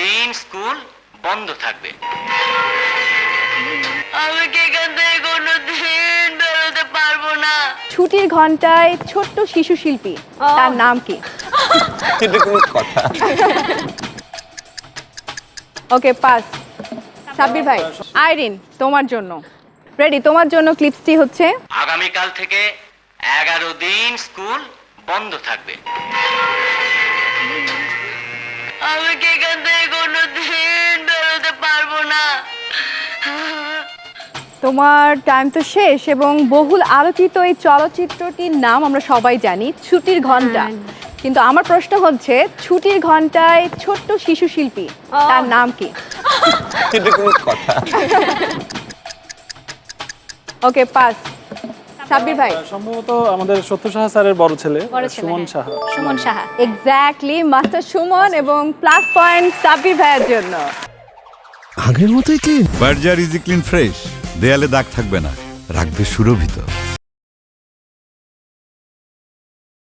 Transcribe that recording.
দিন স্কুল বন্ধ থাকবে। আমি কি এখান থেকে কোনোদিন বেরোতে পারবো না। ছুটির ঘন্টায় ছোট্ট শিশু শিল্পী, তার নাম কি? এটা কোনো কথা? ওকে, পাস। সাব্বির ভাই, আইরিন তোমার জন্য রেডি, তোমার জন্য ক্লিপসটি হচ্ছে আগামীকাল থেকে 11 দিন স্কুল বন্ধ থাকবে। আমি কি এখান থেকে কোনোদিন বেরোতে পারবো না। তোমার টাইম তো শেষ এবং বহুল আলোচিত এই চলচ্চিত্রটির নাম আমরা সবাই জানি, ছুটির ঘন্টা। কিন্তু আমার প্রশ্ন হচ্ছে ছুটির ঘন্টায় ছোট্ট শিশু শিল্পী, তার নাম কি? এটা কোনো কথা? ওকে, পাস। সাব্বির ভাই, সম্ভবত আমাদের সত্য সাহা স্যারের বড় ছেলে সুমন হ্যাঁ। সাহা। সুমন সাহা। এক্স্যাক্টলি, মাস্টার সুমন, এবং প্লাস পয়েন্ট সাব্বির ভাইয়ের জন্য। আগের মতোই clean. Berger easy clean fresh, দেয়ালে দাগ থাকবে না, রাখবে সুরভিত।